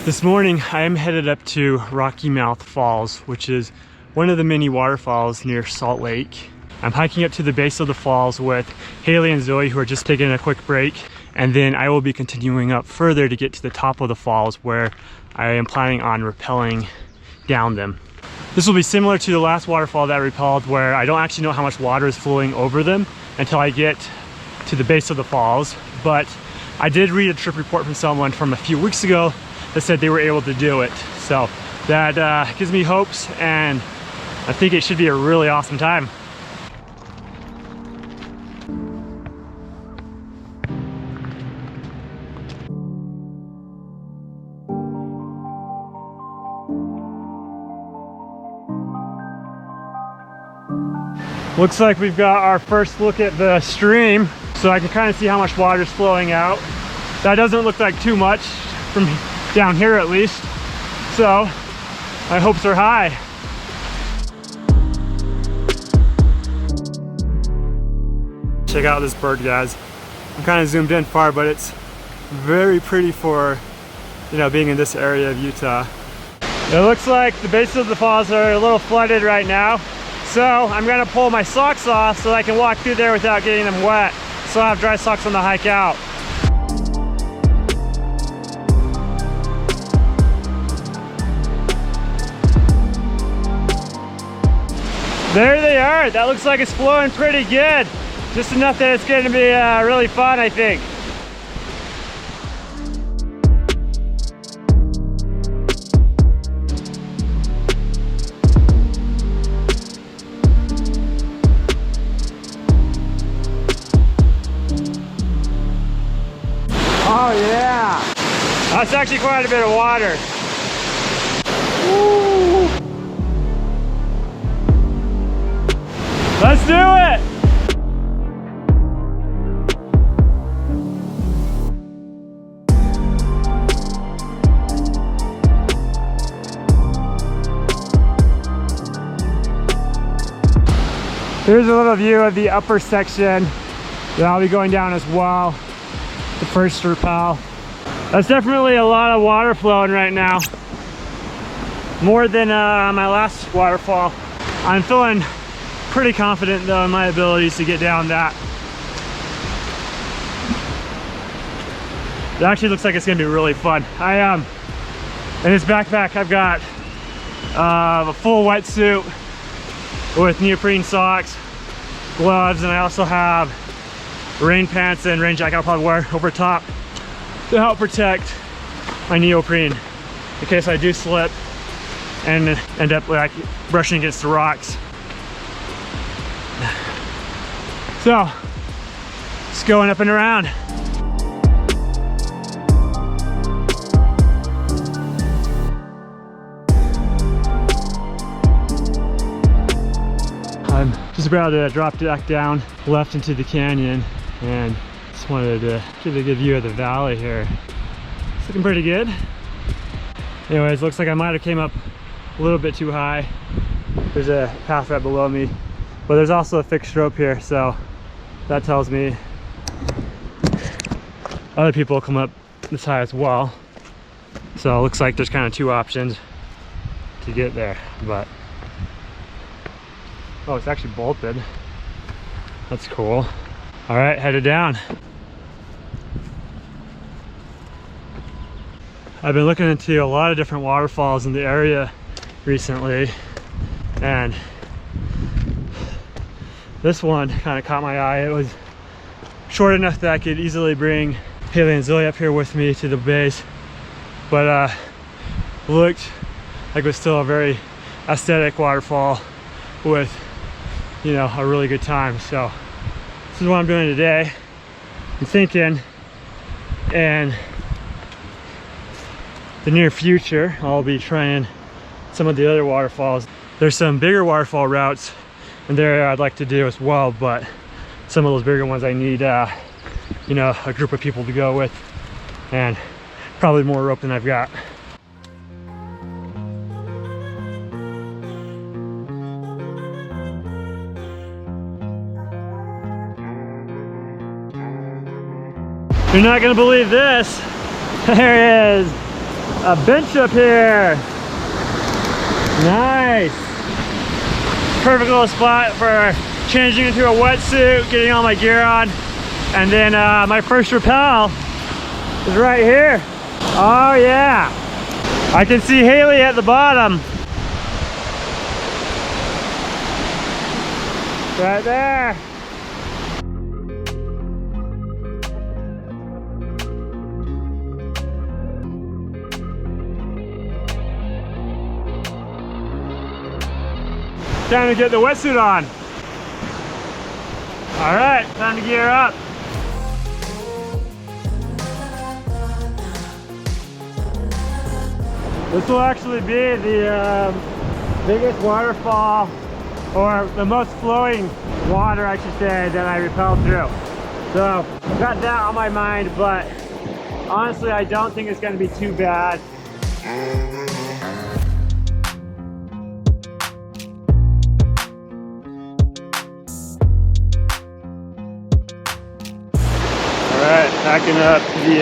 This morning I am headed up to Rocky Mouth Falls, which is one of the many waterfalls near Salt Lake. I'm hiking up to the base of the falls with Haley and Zoe, who are just taking a quick break, and then I will be continuing up further to get to the top of the falls where I am planning on rappelling down them. This will be similar to the last waterfall that I rappelled, where I don't actually know how much water is flowing over them until I get to the base of the falls, but I did read a trip report from someone from a few weeks ago that said they were able to do it. So that gives me hopes, and I think it should be a really awesome time. Looks like we've got our first look at the stream, so I can kind of see how much water is flowing out. That doesn't look like too much from down here at least, so my hopes are high. Check out this bird, guys. I'm kind of zoomed in far, but it's very pretty for, you know, being in this area of Utah. It looks like the base of the falls are a little flooded right now, so I'm gonna pull my socks off so I can walk through there without getting them wet, so I'll have dry socks on the hike out. There they are. That looks like it's flowing pretty good. Just enough that it's going to be really fun, I think. Oh yeah! That's actually quite a bit of water. Woo. Let's do it! Here's a little view of the upper section that I'll be going down as well. The first rappel. That's definitely a lot of water flowing right now. More than my last waterfall. I'm feeling pretty confident though in my abilities to get down that. It actually looks like it's gonna be really fun. In this backpack I've got a full wetsuit with neoprene socks, gloves, and I also have rain pants and rain jacket I'll probably wear over top to help protect my neoprene in case I do slip and end up like brushing against the rocks. So, just going up and around. I'm just about to drop back down left into the canyon, and just wanted to get a good view of the valley here. It's looking pretty good. Anyways, looks like I might have came up a little bit too high. There's a path right below me, but there's also a fixed rope here, so that tells me other people come up this high as well. So it looks like there's kind of two options to get there, but oh, it's actually bolted. That's cool. All right, headed down. I've been looking into a lot of different waterfalls in the area recently, and this one kind of caught my eye. It was short enough that I could easily bring Haley and Zoe up here with me to the base, but looked like it was still a very aesthetic waterfall with, you know, a really good time. So this is what I'm doing today. I'm thinking in the near future I'll be trying some of the other waterfalls. There's some bigger waterfall routes in there I'd like to do as well, but some of those bigger ones I need you know, a group of people to go with, and probably more rope than I've got. You're not gonna believe this. There he is. a bench up here. Nice. Perfect little spot for changing into a wetsuit, getting all my gear on. And then my first rappel is right here. Oh yeah. I can see Haley at the bottom. Right there. Time to get the wetsuit on. All right, time to gear up. This will actually be the biggest waterfall, or the most flowing water, I should say, that I rappel through. So, I've got that on my mind, but honestly, I don't think it's going to be too bad. Alright, packing up the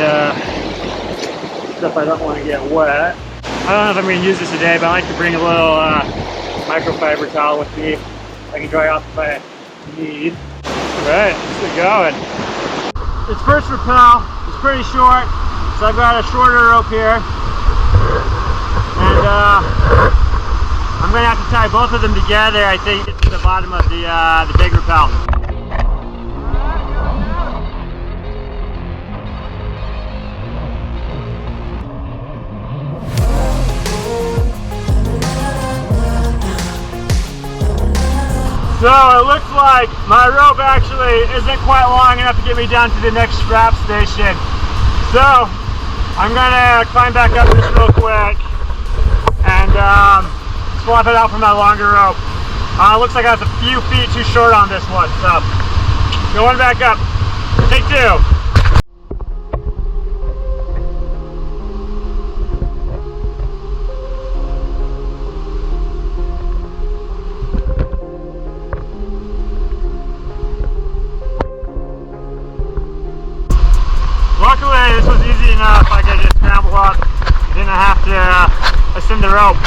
stuff I don't want to get wet. I don't know if I'm going to use this today, but I like to bring a little microfiber towel with me. I can dry off if I need. Alright, let's get going. This first rappel is pretty short, so I've got a shorter rope here. And I'm going to have to tie both of them together, I think, to the bottom of the big rappel. So it looks like my rope actually isn't quite long enough to get me down to the next strap station. So I'm gonna climb back up this real quick and swap it out for my longer rope. Looks like I was a few feet too short on this one, so going back up. Take two. Luckily, this was easy enough. I could just scramble up. I didn't have to ascend the rope.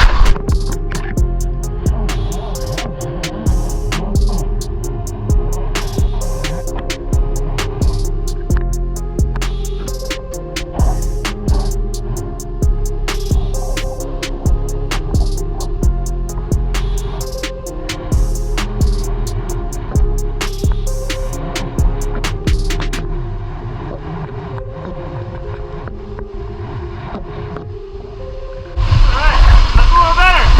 Alright, that's a little better.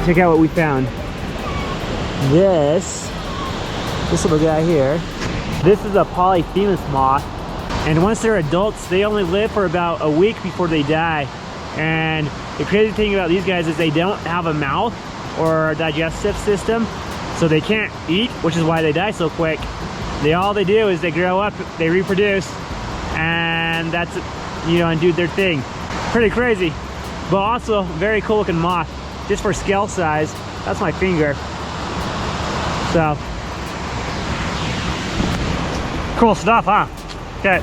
check out what we found. This little guy here. This is a Polyphemus moth. And once they're adults, they only live for about a week before they die. And the crazy thing about these guys is they don't have a mouth or a digestive system, so they can't eat, which is why they die so quick. All they do is they grow up, they reproduce, and that's, you know, and do their thing. Pretty crazy, but also very cool looking moth. Just for scale size, that's my finger. So, cool stuff, huh? Okay.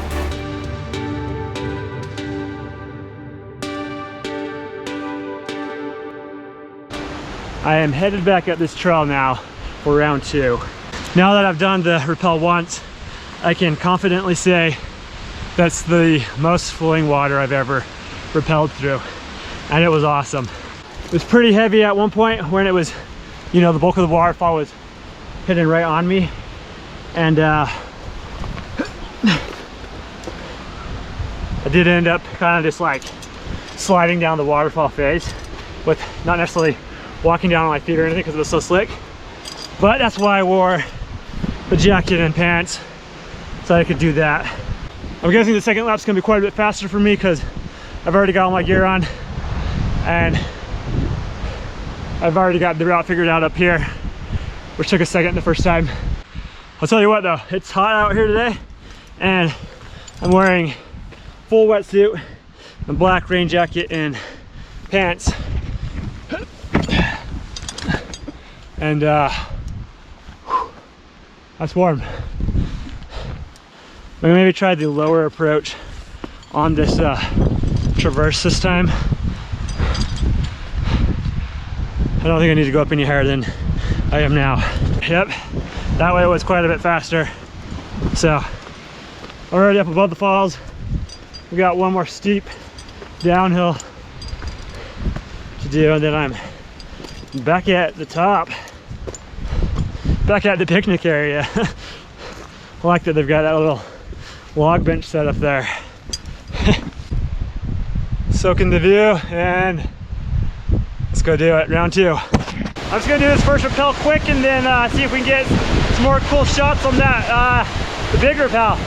I am headed back up this trail now for round 2. Now that I've done the rappel once, I can confidently say that's the most flowing water I've ever rappelled through, and it was awesome. It was pretty heavy at one point when it was, you know, the bulk of the waterfall was hitting right on me, and I did end up kind of just like sliding down the waterfall face with not necessarily walking down on my feet or anything because it was so slick, but that's why I wore the jacket and pants so I could do that. I'm guessing the second lap's gonna be quite a bit faster for me because I've already got all my gear on and I've already got the route figured out up here, which took a second the first time. I'll tell you what though, it's hot out here today and I'm wearing full wetsuit and black rain jacket and pants. And that's warm. We maybe try the lower approach on this traverse this time. I don't think I need to go up any higher than I am now. Yep, that way it was quite a bit faster. So, already up above the falls. We got one more steep downhill to do, and then I'm back at the top. Back at the picnic area. I like that they've got that little log bench set up there. Soaking the view, and let's go do it, round 2. I'm just gonna do this first rappel quick and then see if we can get some more cool shots on that, the big rappel.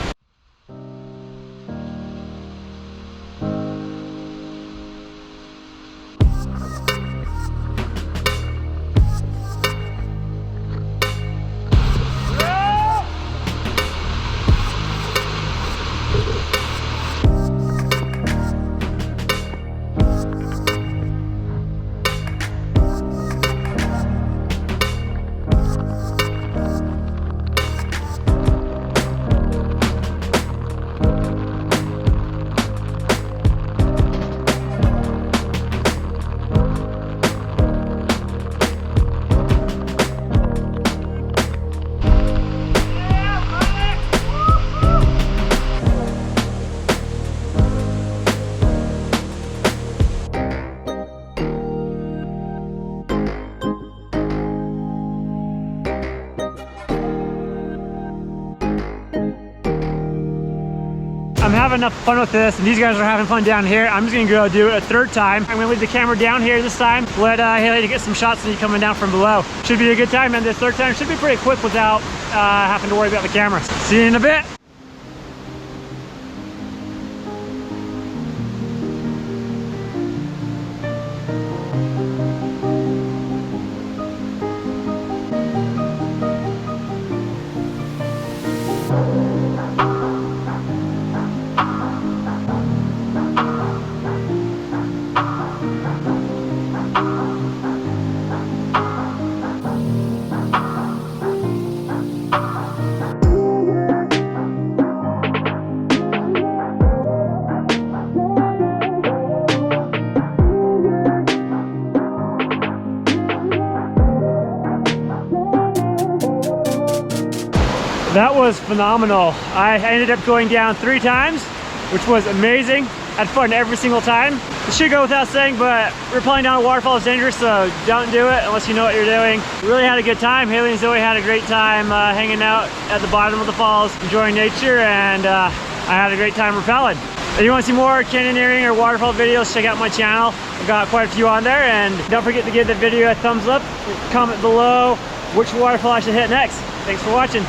I'm having enough fun with this, and these guys are having fun down here. I'm just gonna go do it a third time. I'm gonna leave the camera down here this time, let Haley get some shots of me coming down from below. Should be a good time, and this third time should be pretty quick without having to worry about the camera. See you in a bit. That was phenomenal. I ended up going down 3 times, which was amazing. Had fun every single time. It should go without saying, but rappelling down a waterfall is dangerous, so don't do it unless you know what you're doing. We really had a good time. Haley and Zoe had a great time hanging out at the bottom of the falls, enjoying nature, and I had a great time rappelling. If you want to see more canyoneering or waterfall videos, check out my channel. I've got quite a few on there, and don't forget to give the video a thumbs up. Comment below which waterfall I should hit next. Thanks for watching.